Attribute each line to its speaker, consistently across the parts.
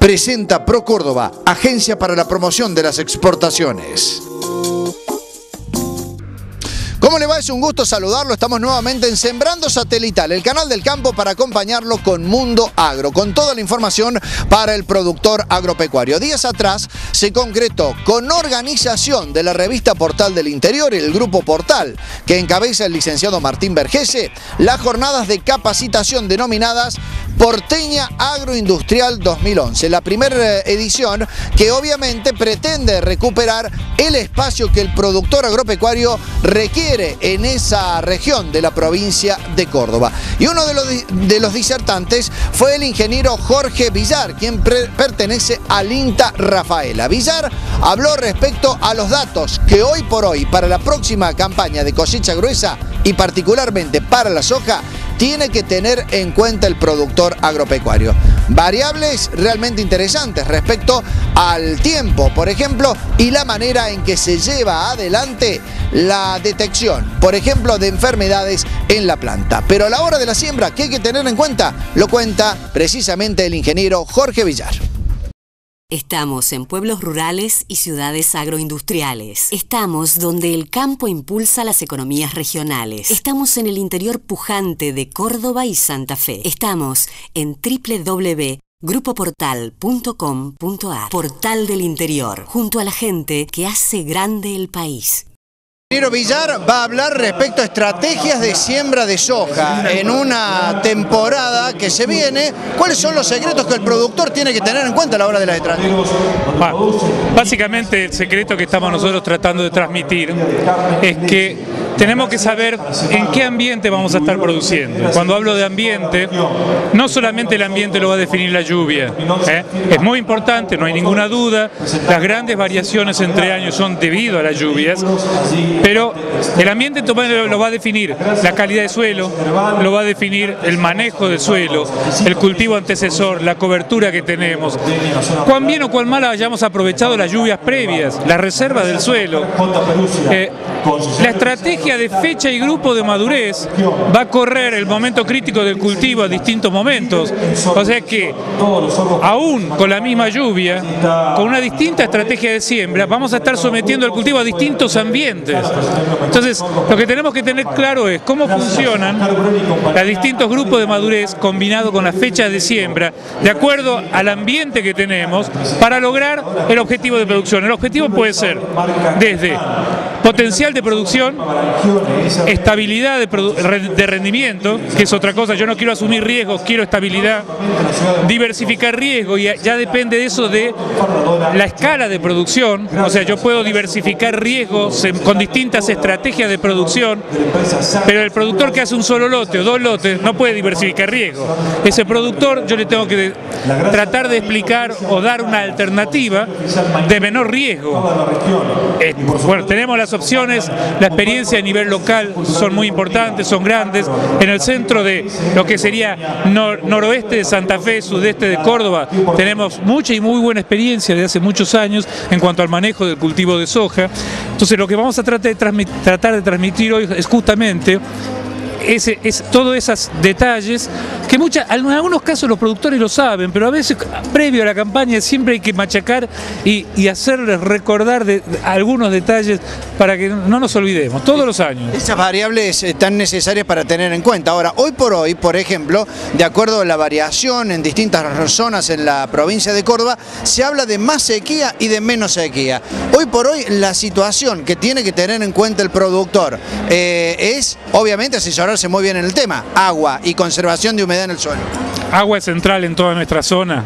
Speaker 1: presenta ProCórdoba, agencia para la promoción de las exportaciones. ¿Cómo le va? Es un gusto saludarlo. Estamos nuevamente en Sembrando Satelital, el canal del campo, para acompañarlo con Mundo Agro, con toda la información para el productor agropecuario. Días atrás se concretó, con organización de la revista Portal del Interior y el grupo Portal, que encabeza el licenciado Martín Vergese, las jornadas de capacitación denominadas Porteña Agroindustrial 2011. La primera edición que obviamente pretende recuperar el espacio que el productor agropecuario requiere en esa región de la provincia de Córdoba. Y uno de los disertantes fue el ingeniero Jorge Villar, quien pertenece al INTA Rafaela. Villar habló respecto a los datos que hoy por hoy, para la próxima campaña de cosecha gruesa y particularmente para la soja, tiene que tener en cuenta el productor agropecuario. Variables realmente interesantes respecto al tiempo, por ejemplo, y la manera en que se lleva adelante la detección, por ejemplo, de enfermedades en la planta. Pero a la hora de la siembra, ¿qué hay que tener en cuenta? Lo cuenta precisamente el ingeniero Jorge Villar.
Speaker 2: Estamos en pueblos rurales y ciudades agroindustriales. Estamos donde el campo impulsa las economías regionales. Estamos en el interior pujante de Córdoba y Santa Fe. Estamos en www.grupoportal.com.ar. Portal del Interior, junto a la gente que hace grande el país.
Speaker 1: El ingeniero Villar va a hablar respecto a estrategias de siembra de soja en una temporada que se viene. ¿Cuáles son los secretos que el productor tiene que tener en cuenta a la hora de las estrategias?
Speaker 3: Básicamente el secreto que estamos nosotros tratando de transmitir es que tenemos que saber en qué ambiente vamos a estar produciendo. Cuando hablo de ambiente, no solamente el ambiente lo va a definir la lluvia, es muy importante, no hay ninguna duda, las grandes variaciones entre años son debido a las lluvias, pero el ambiente lo va a definir la calidad de suelo, lo va a definir el manejo del suelo, el cultivo antecesor, la cobertura que tenemos, cuán bien o cuán mal hayamos aprovechado las lluvias previas, la reserva del suelo. La estrategia de fecha y grupo de madurez va a correr el momento crítico del cultivo a distintos momentos, o sea que aún con la misma lluvia, con una distinta estrategia de siembra, vamos a estar sometiendo el cultivo a distintos ambientes. Entonces, lo que tenemos que tener claro es cómo funcionan los distintos grupos de madurez combinado con las fechas de siembra, de acuerdo al ambiente que tenemos, para lograr el objetivo de producción. El objetivo puede ser desde potencial de producción, estabilidad de rendimiento, que es otra cosa. Yo no quiero asumir riesgos, quiero estabilidad, diversificar riesgo, y ya depende de eso de la escala de producción. O sea, yo puedo diversificar riesgos con distintas estrategias de producción, pero el productor que hace un solo lote o dos lotes no puede diversificar riesgo. Ese productor yo le tengo que tratar de explicar o dar una alternativa de menor riesgo. Bueno, tenemos las opciones, la experiencia a nivel local son muy importantes, son grandes. En el centro de lo que sería noroeste de Santa Fe, sudeste de Córdoba, tenemos mucha y muy buena experiencia de hace muchos años en cuanto al manejo del cultivo de soja. Entonces, lo que vamos a tratar de transmitir hoy es justamente todos esos detalles que en algunos casos los productores lo saben, pero a veces previo a la campaña siempre hay que machacar y hacerles recordar de algunos detalles para que no nos olvidemos todos los años.
Speaker 1: Esas variables tan necesarias para tener en cuenta. Ahora, hoy por hoy, por ejemplo, de acuerdo a la variación en distintas zonas en la provincia de Córdoba, se habla de más sequía y de menos sequía. Hoy por hoy la situación que tiene que tener en cuenta el productor es, obviamente, asesorarse muy bien en el tema, agua y conservación de humedad en el suelo.
Speaker 3: Agua es central en toda nuestra zona,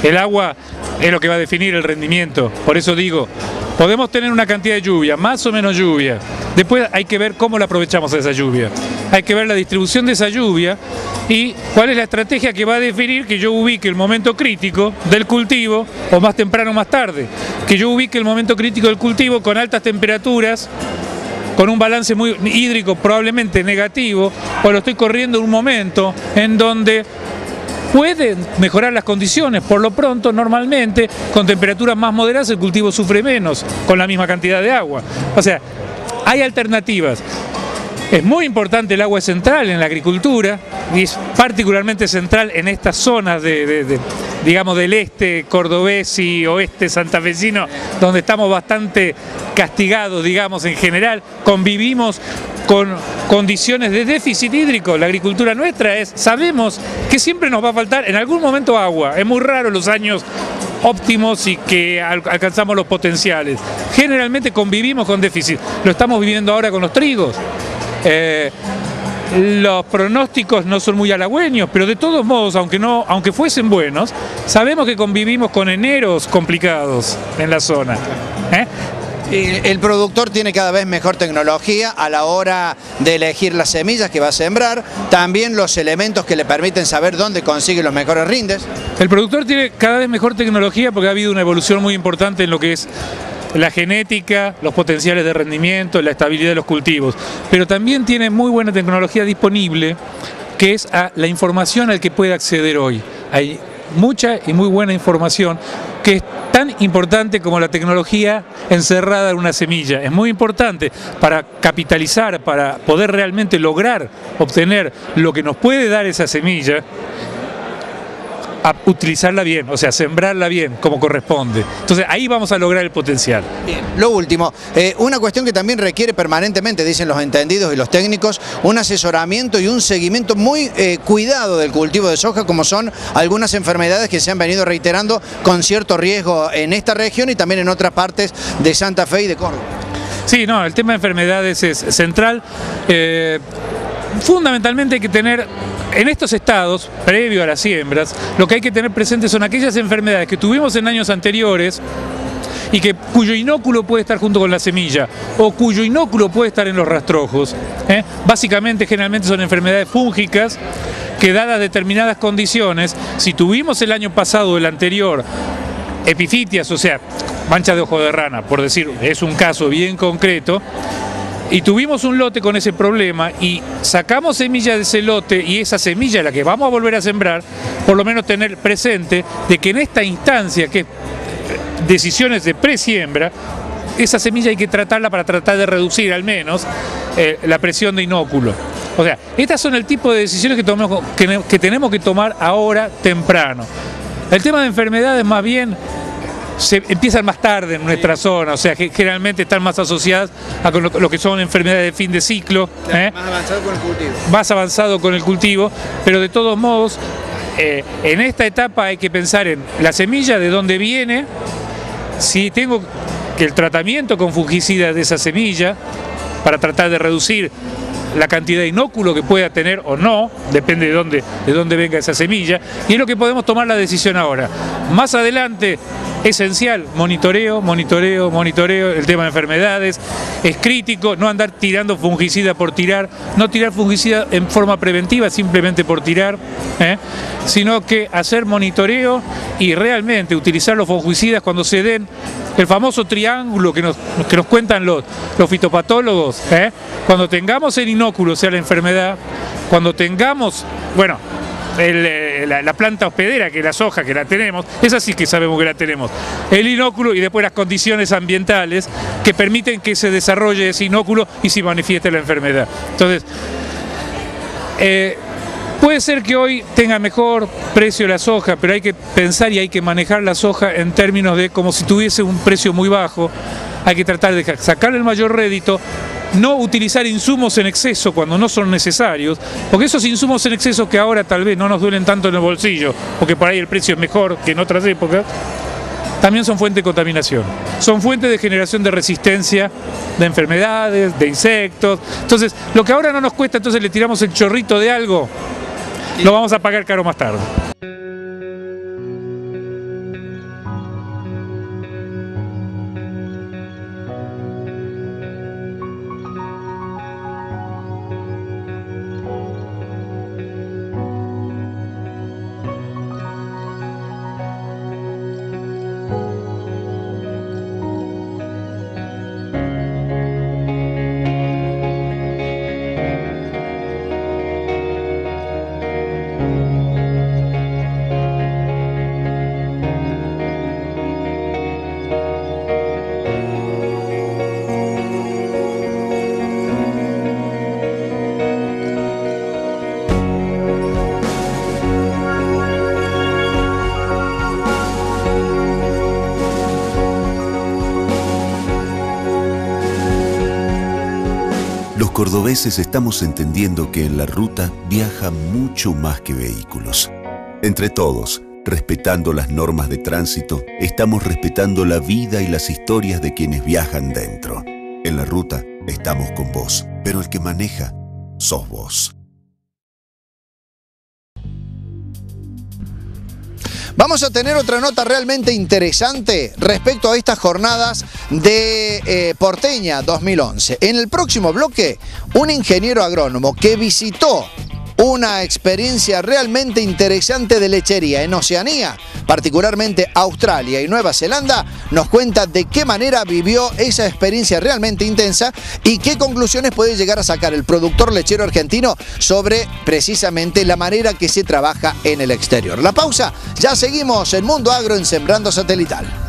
Speaker 3: El agua es lo que va a definir el rendimiento. Por eso digo, podemos tener una cantidad de lluvia, más o menos lluvia. Después hay que ver cómo la aprovechamos esa lluvia. Hay que ver la distribución de esa lluvia y cuál es la estrategia que va a definir que yo ubique el momento crítico del cultivo, o más temprano o más tarde. Que yo ubique el momento crítico del cultivo con altas temperaturas, con un balance muy hídrico probablemente negativo, o lo estoy corriendo en un momento en donde pueden mejorar las condiciones. Por lo pronto, normalmente, con temperaturas más moderadas el cultivo sufre menos, con la misma cantidad de agua. O sea, hay alternativas. Es muy importante, el agua es central en la agricultura y es particularmente central en estas zonas de digamos, del este cordobés y oeste santafesino, donde estamos bastante castigados, digamos, en general, convivimos con condiciones de déficit hídrico. La agricultura nuestra sabemos que siempre nos va a faltar en algún momento agua. Es muy raro los años óptimos y que alcanzamos los potenciales. Generalmente convivimos con déficit. Lo estamos viviendo ahora con los trigos. Los pronósticos no son muy halagüeños, pero de todos modos, aunque fuesen buenos, sabemos que convivimos con eneros complicados en la zona.
Speaker 1: El productor tiene cada vez mejor tecnología a la hora de elegir las semillas que va a sembrar, también los elementos que le permiten saber dónde consigue los mejores rindes.
Speaker 3: El productor tiene cada vez mejor tecnología porque ha habido una evolución muy importante en lo que es la genética, los potenciales de rendimiento, la estabilidad de los cultivos, pero también tiene muy buena tecnología disponible, que es la información al que puede acceder hoy. Hay mucha y muy buena información que es tan importante como la tecnología encerrada en una semilla. Es muy importante para capitalizar, para poder realmente lograr obtener lo que nos puede dar esa semilla, a utilizarla bien, o sea, sembrarla bien, como corresponde. Entonces ahí vamos a lograr el potencial.
Speaker 1: Bien. Lo último, una cuestión que también requiere permanentemente, dicen los entendidos y los técnicos, un asesoramiento y un seguimiento muy cuidado del cultivo de soja, como son algunas enfermedades que se han venido reiterando con cierto riesgo en esta región y también en otras partes de Santa Fe y de Córdoba.
Speaker 3: Sí, no, el tema de enfermedades es central. Fundamentalmente hay que tener, en estos estados, previo a las siembras, lo que hay que tener presente son aquellas enfermedades que tuvimos en años anteriores y cuyo inóculo puede estar junto con la semilla o cuyo inóculo puede estar en los rastrojos. Básicamente, generalmente son enfermedades fúngicas que, dadas determinadas condiciones, si tuvimos el año pasado o el anterior epifitias, o sea, manchas de ojo de rana, por decir, es un caso bien concreto, y tuvimos un lote con ese problema y sacamos semilla de ese lote y esa semilla es la que vamos a volver a sembrar, por lo menos tener presente de que en esta instancia, que es decisiones de presiembra, esa semilla hay que tratarla para tratar de reducir al menos la presión de inóculo. O sea, estas son el tipo de decisiones que tenemos que tomar ahora temprano. El tema de enfermedades más bien empiezan más tarde en nuestra zona, o sea, que generalmente están más asociadas a lo que son enfermedades de fin de ciclo.
Speaker 1: Más avanzado con el cultivo.
Speaker 3: Más avanzado con el cultivo, pero de todos modos, en esta etapa hay que pensar en la semilla, de dónde viene, si tengo que el tratamiento con fungicidas de esa semilla, para tratar de reducir la cantidad de inóculo que pueda tener o no, depende de dónde venga esa semilla, y es lo que podemos tomar la decisión ahora. Más adelante, esencial, monitoreo, el tema de enfermedades, es crítico, no andar tirando fungicida por tirar, no tirar fungicida en forma preventiva simplemente por tirar, sino que hacer monitoreo y realmente utilizar los fungicidas cuando se den el famoso triángulo que nos cuentan los fitopatólogos, cuando tengamos el inóculo, o sea la enfermedad, cuando tengamos, bueno, la planta hospedera, que es la soja, que la tenemos, esa sí que sabemos que la tenemos, el inóculo y después las condiciones ambientales que permiten que se desarrolle ese inóculo y se manifieste la enfermedad. Entonces, puede ser que hoy tenga mejor precio la soja, pero hay que pensar y hay que manejar la soja en términos de como si tuviese un precio muy bajo. Hay que tratar de sacarle el mayor rédito, no utilizar insumos en exceso cuando no son necesarios, porque esos insumos en exceso que ahora tal vez no nos duelen tanto en el bolsillo, porque por ahí el precio es mejor que en otras épocas, también son fuente de contaminación, son fuente de generación de resistencia, de enfermedades, de insectos. Entonces, lo que ahora no nos cuesta, entonces le tiramos el chorrito de algo, lo vamos a pagar caro más tarde.
Speaker 4: cordobeses estamos entendiendo que en la ruta viaja mucho más que vehículos. Entre todos, respetando las normas de tránsito, estamos respetando la vida y las historias de quienes viajan dentro. En la ruta estamos con vos, pero el que maneja sos vos.
Speaker 1: Vamos a tener otra nota realmente interesante respecto a estas jornadas de Porteña 2011. En el próximo bloque, un ingeniero agrónomo que visitó una experiencia realmente interesante de lechería en Oceanía, particularmente Australia y Nueva Zelanda, nos cuenta de qué manera vivió esa experiencia realmente intensa y qué conclusiones puede llegar a sacar el productor lechero argentino sobre precisamente la manera que se trabaja en el exterior. La pausa, ya seguimos en Mundo Agro en Sembrando Satelital.